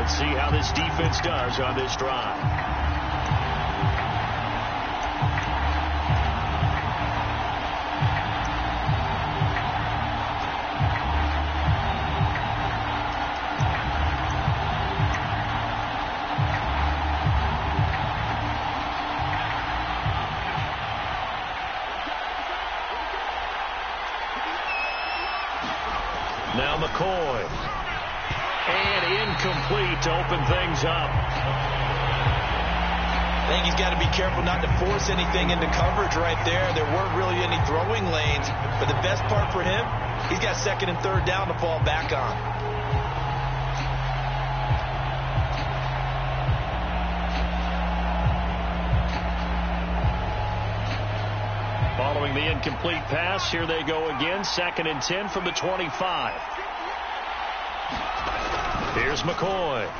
Let's see how this defense does on this drive. Now McCoy. And incomplete to open things up. I think he's got to be careful not to force anything into coverage right there. There weren't really any throwing lanes. But the best part for him, he's got second and third down to fall back on. Following the incomplete pass, here they go again. 2nd and 10 from the 25. Here's McCoy. Open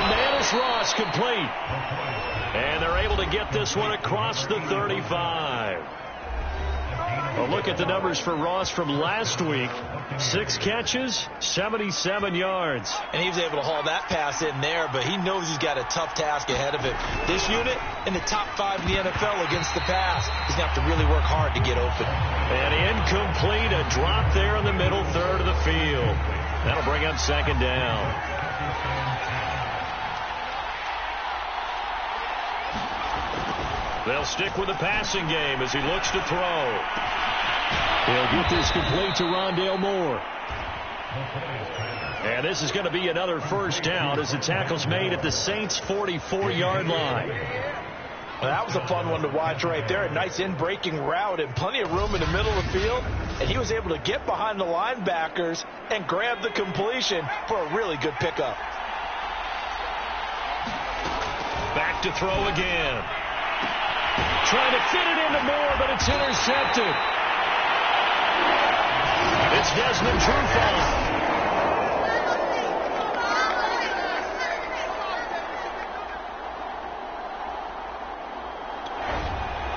man is Ross, complete. And they're able to get this one across the 35. A look at the numbers for Ross from last week. 6 catches, 77 yards. And he was able to haul that pass in there, but he knows he's got a tough task ahead of him. This unit in the top 5 in the NFL against the pass. He's going to have to really work hard to get open. And incomplete, a drop there in the middle third of the field. That'll bring up 2nd down. They'll stick with the passing game as he looks to throw. He'll get this complete to Rondale Moore. And this is going to be another first down as the tackle's made at the Saints' 44-yard line. Well, that was a fun one to watch right there. A nice in-breaking route and plenty of room in the middle of the field. And he was able to get behind the linebackers and grab the completion for a really good pickup. Back to throw again. Trying to fit it into Moore, but it's intercepted. It's Desmond Trufant.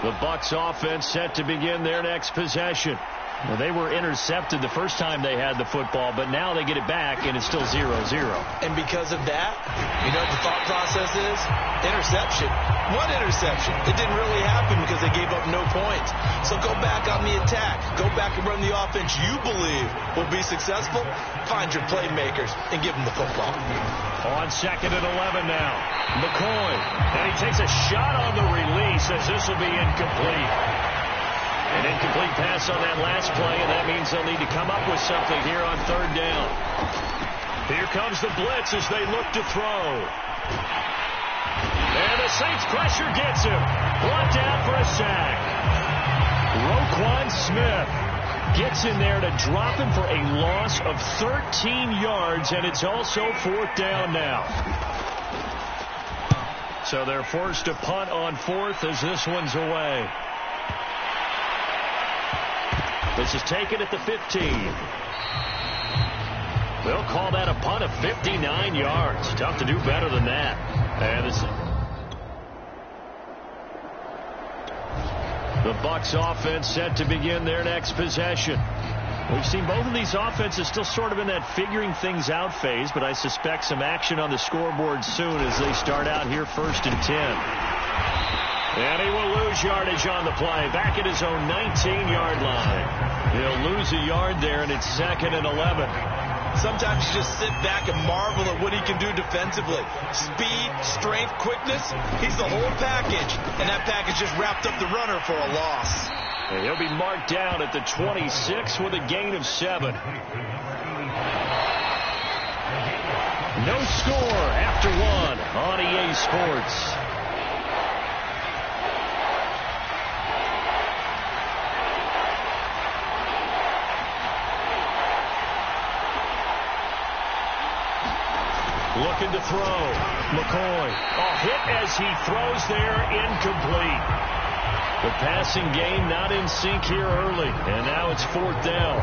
The Bucs offense set to begin their next possession. Well, they were intercepted the first time they had the football, but now they get it back, and it's still 0-0. And because of that, you know what the thought process is? Interception. One interception. It didn't really happen because they gave up no points. So go back on the attack. Go back and run the offense you believe will be successful. Find your playmakers and give them the football. On 2nd and 11 now. McCoy. And he takes a shot on the release as this will be incomplete. An incomplete pass on that last play, and that means they'll need to come up with something here on 3rd down. Here comes the blitz as they look to throw. And the Saints pressure gets him. Brought down for a sack. Roquan Smith gets in there to drop him for a loss of 13 yards, and it's also 4th down now. So they're forced to punt on 4th as this one's away. This is taken at the 15. They'll call that a punt of 59 yards. Tough to do better than that. And the Bucs offense set to begin their next possession. We've seen both of these offenses still sort of in that figuring things out phase, but I suspect some action on the scoreboard soon as they start out here 1st and 10. And he will lose yardage on the play. Back at his own 19-yard line. He'll lose a yard there, and it's 2nd and 11. Sometimes you just sit back and marvel at what he can do defensively. Speed, strength, quickness. He's the whole package. And that package just wrapped up the runner for a loss. And he'll be marked down at the 26 with a gain of 7. No score after 1 on EA Sports. Looking to throw. McCoy. A hit as he throws there, incomplete. The passing game not in sync here early, and now it's 4th down.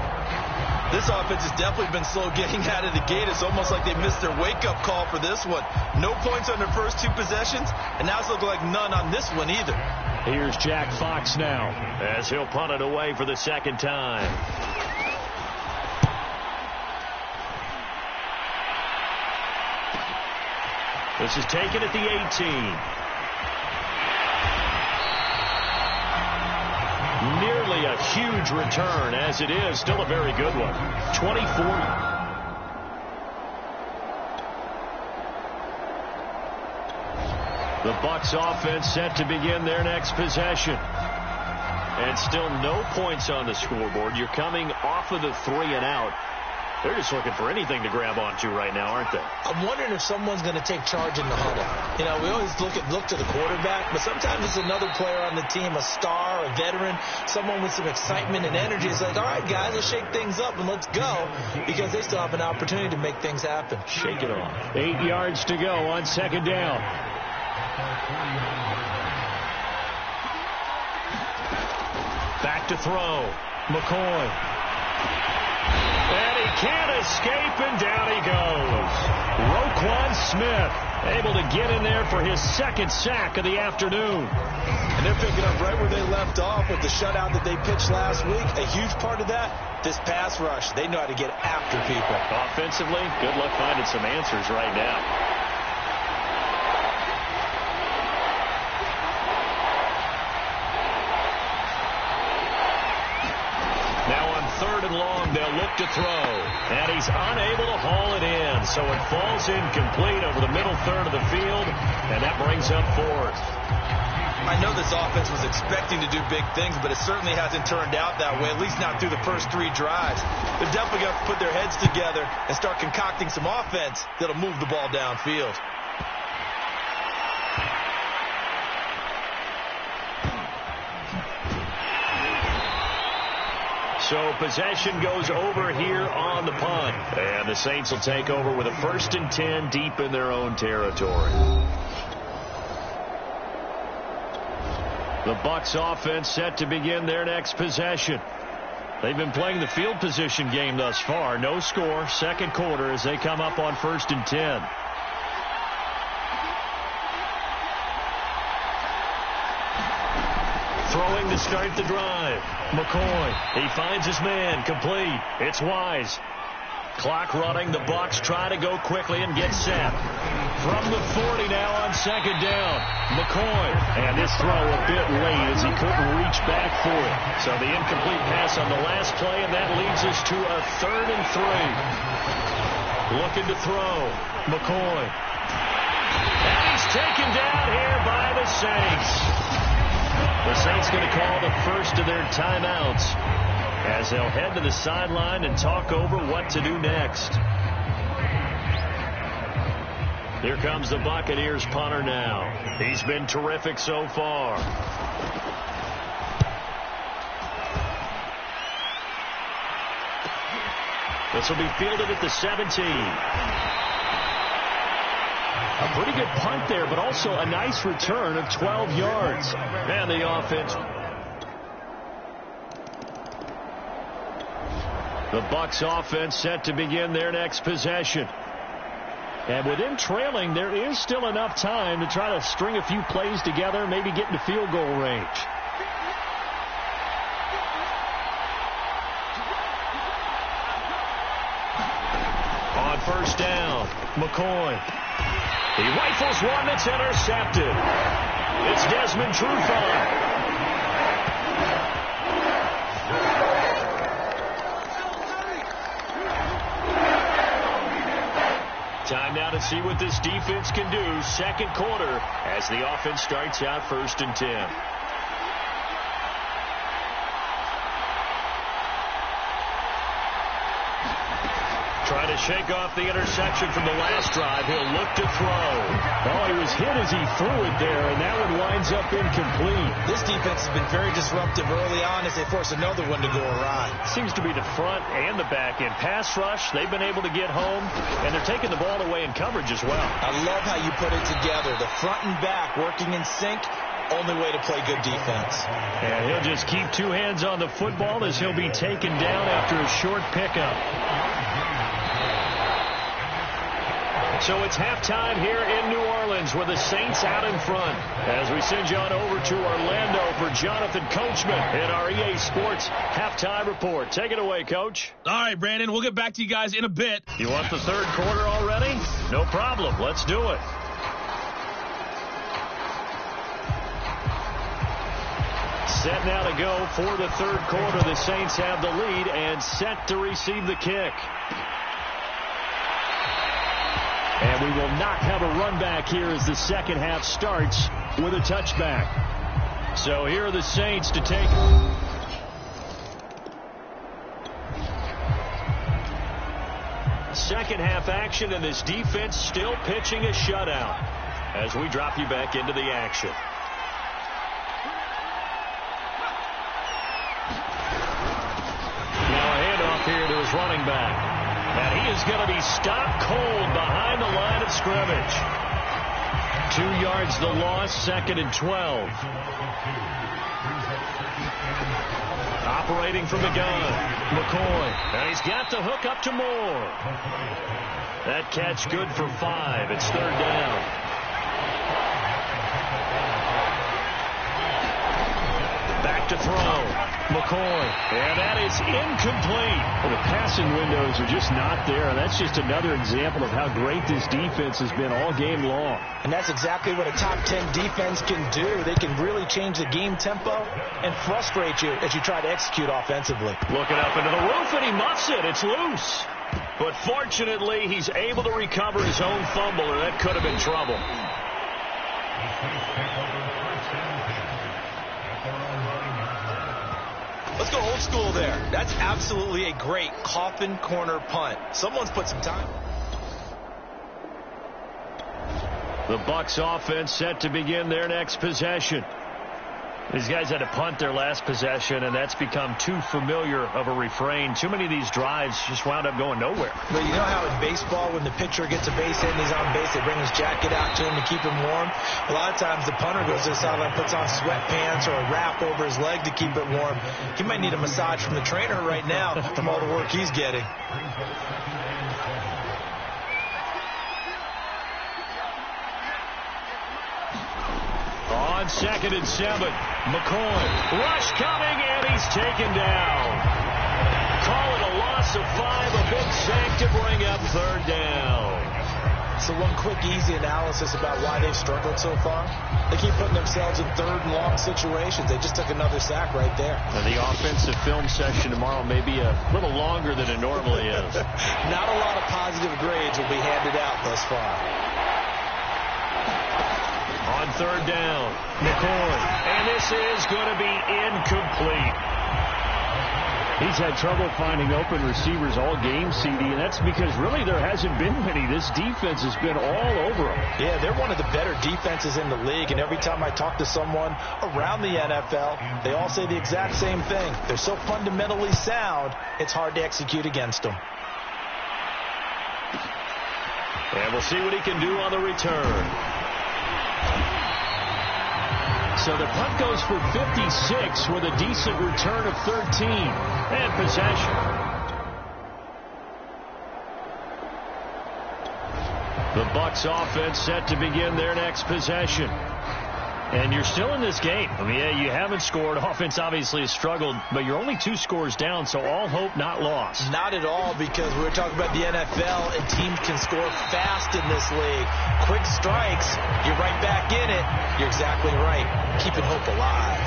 This offense has definitely been slow getting out of the gate. It's almost like they missed their wake-up call for this one. No points on their first 2 possessions, and now it's looking like none on this one either. Here's Jack Fox now as he'll punt it away for the 2nd time. This is taken at the 18. Nearly a huge return, as it is. Still a very good one. 24. The Bucs offense set to begin their next possession. And still no points on the scoreboard. You're coming off of the 3 and out. They're just looking for anything to grab onto right now, aren't they? I'm wondering if someone's going to take charge in the huddle. You know, we always look to the quarterback, but sometimes it's another player on the team, a star, a veteran, someone with some excitement and energy. It's like, all right, guys, let's shake things up and let's go, because they still have an opportunity to make things happen. Shake it off. 8 yards to go on second down. Back to throw. McCoy. And he can't escape, and down he goes. Roquan Smith able to get in there for his second sack of the afternoon. And they're picking up right where they left off with the shutout that they pitched last week. A huge part of that, this pass rush. They know how to get after people. Offensively, good luck finding some answers right now. Third and long, they'll look to throw. And he's unable to haul it in. So it falls incomplete over the middle third of the field. And that brings up fourth. I know this offense was expecting to do big things, but it certainly hasn't turned out that way, at least not through the first 3 drives. They're definitely going to put their heads together and start concocting some offense that'll move the ball downfield. So possession goes over here on the punt. And the Saints will take over with a 1st and 10 deep in their own territory. The Bucs offense set to begin their next possession. They've been playing the field position game thus far. No score, second quarter as they come up on 1st and 10. Throwing to start the drive. McCoy. He finds his man. Complete. It's Wise. Clock running. The Bucs try to go quickly and get set. From the 40 now on second down. McCoy. And this throw a bit late as he couldn't reach back for it. So the incomplete pass on the last play, and that leads us to a 3rd and 3. Looking to throw. McCoy. And he's taken down here by the Saints. The Saints going to call the first of their timeouts as they'll head to the sideline and talk over what to do next. Here comes the Buccaneers punter now. He's been terrific so far. This will be fielded at the 17. A pretty good punt there, but also a nice return of 12 yards. And the offense. The Bucs offense set to begin their next possession. And with them trailing, there is still enough time to try to string a few plays together, maybe get into field goal range. On first down, McCoy. He rifles one that's intercepted. It's Desmond Trufant. Time now to see what this defense can do. Second quarter as the offense starts out 1st and 10. Trying to shake off the interception from the last drive. He'll look to throw. Oh, he was hit as he threw it there, and that one winds up incomplete. This defense has been very disruptive early on as they force another one to go awry. Seems to be the front and the back end. Pass rush, they've been able to get home, and they're taking the ball away in coverage as well. I love how you put it together. The front and back working in sync. Only way to play good defense. And he'll just keep 2 hands on the football as he'll be taken down after a short pickup. So it's halftime here in New Orleans with the Saints out in front. As we send you on over to Orlando for Jonathan Coachman in our EA Sports halftime report. Take it away, Coach. All right, Brandon, we'll get back to you guys in a bit. You want the third quarter already? No problem. Let's do it. Set now to go for the third quarter. The Saints have the lead and set to receive the kick. And we will not have a run back here as the second half starts with a touchback. So here are the Saints to take. Second half action, and this defense still pitching a shutout as we drop you back into the action. Now a handoff here to his running back. And he is going to be stopped cold behind the line of scrimmage. 2 yards the loss, 2nd and 12. Operating from the gun, McCoy. And he's got the hook up to Moore. That catch good for 5. It's 3rd down. Back to throw. McCoy. And that is incomplete. Well, the passing windows are just not there. That's just another example of how great this defense has been all game long. And that's exactly what a top 10 defense can do. They can really change the game tempo and frustrate you as you try to execute offensively. Looking up into the roof, and he muffs it. It's loose. But fortunately, he's able to recover his own fumble, or that could have been trouble. Let's go old school there. That's absolutely a great coffin corner punt. Someone's put some time. The Bucs offense set to begin their next possession. These guys had to punt their last possession, and that's become too familiar of a refrain. Too many of these drives just wound up going nowhere. But you know how in baseball, when the pitcher gets a base hit and he's on base, they bring his jacket out to him to keep him warm? A lot of times the punter goes to the sideline, puts on sweatpants or a wrap over his leg to keep it warm. He might need a massage from the trainer right now from all the work he's getting. On 2nd and 7, McCoy. Rush coming, and he's taken down. Call it a loss of 5, a big sack to bring up 3rd down. So one quick, easy analysis about why they've struggled so far. They keep putting themselves in 3rd and long situations. They just took another sack right there. And the offensive film session tomorrow may be a little longer than it normally is. Not a lot of positive grades will be handed out thus far. On 3rd down, McCoy. And this is going to be incomplete. He's had trouble finding open receivers all game, CD, and that's because really there hasn't been many. This defense has been all over them. Yeah, they're one of the better defenses in the league, and every time I talk to someone around the NFL, they all say the exact same thing. They're so fundamentally sound, it's hard to execute against them. And we'll see what he can do on the return. So the punt goes for 56 with a decent return of 13 and possession. The Bucs offense set to begin their next possession. And you're still in this game. I mean, yeah, you haven't scored. Offense obviously has struggled, but you're only 2 scores down, so all hope not lost. Not at all, because we were talking about the NFL, and teams can score fast in this league. Quick strikes, you're right back in it. You're exactly right. Keeping hope alive.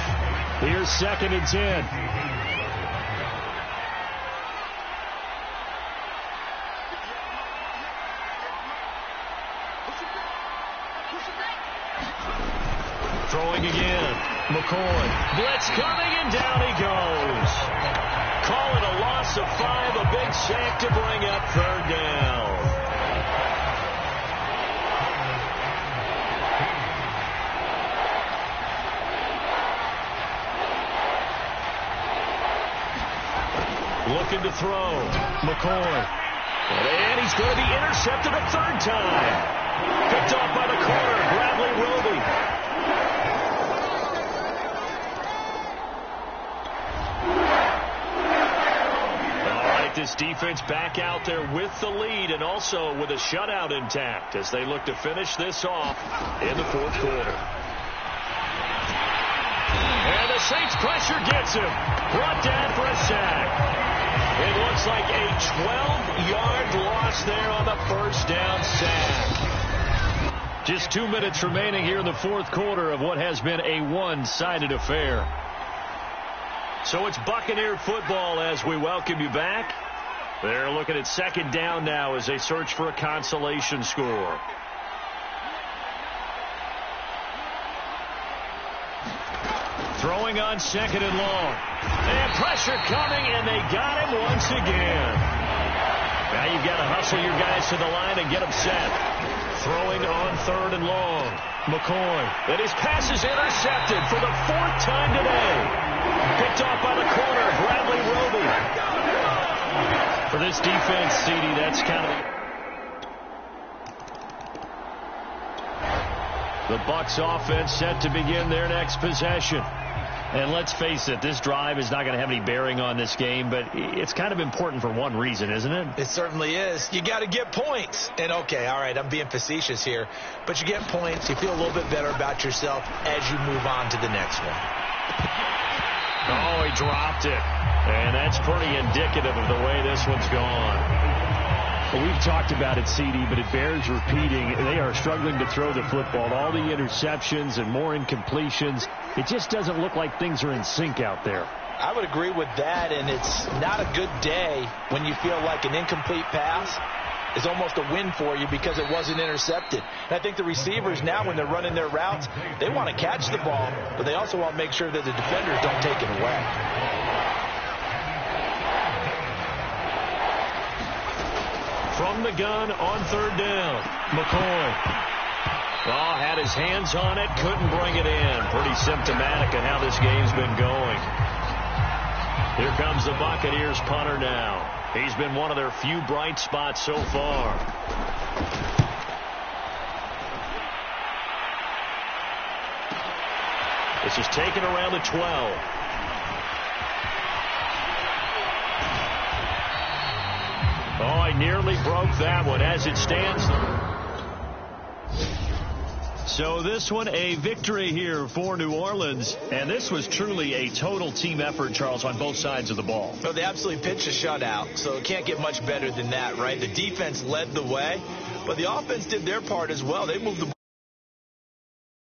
Here's 2nd and 10. Throwing again. McCoy. Blitz coming, and down he goes. Call it a loss of 5, a big sack to bring up 3rd down. Looking to throw. McCoy. And he's going to be intercepted a 3rd time. Picked off by the corner, Bradley Roby. This defense back out there with the lead and also with a shutout intact as they look to finish this off in the 4th quarter. And the Saints pressure gets him. Brought down for a sack. It looks like a 12-yard loss there on the 1st down sack. Just 2 minutes remaining here in the 4th quarter of what has been a one-sided affair. So it's Buccaneer football as we welcome you back. They're looking at second down now as they search for a consolation score. Throwing on second and long. And pressure coming, and they got him once again. Now you've got to hustle your guys to the line and get them set. Throwing on third and long. McCoy. And his pass is intercepted for the fourth time today. Picked off by the corner, Bradley Roby. For this defense, CD, that's kind of the Bucs offense set to begin their next possession. And let's face it, this drive is not going to have any bearing on this game, but it's kind of important for one reason, isn't it? It certainly is. You got to get points. And, okay, all right, I'm being facetious here, but you get points. You feel a little bit better about yourself as you move on to the next one. Oh, he dropped it. And that's pretty indicative of the way this one's gone. Well, we've talked about it, CD, but it bears repeating. They are struggling to throw the football. All the interceptions and more incompletions. It just doesn't look like things are in sync out there. I would agree with that, and it's not a good day when you feel like an incomplete pass is almost a win for you because it wasn't intercepted. And I think the receivers now, when they're running their routes, they want to catch the ball, but they also want to make sure that the defenders don't take it away. From the gun on third down, McCoy. Oh, had his hands on it, couldn't bring it in. Pretty symptomatic of how this game's been going. Here comes the Buccaneers punter now. He's been one of their few bright spots so far. This is taken around the 12. Oh, I nearly broke that one as it stands. So this one, a victory here for New Orleans. And this was truly a total team effort, Charles, on both sides of the ball. Well, they absolutely pitched a shutout, so it can't get much better than that, right? The defense led the way, but the offense did their part as well. They moved the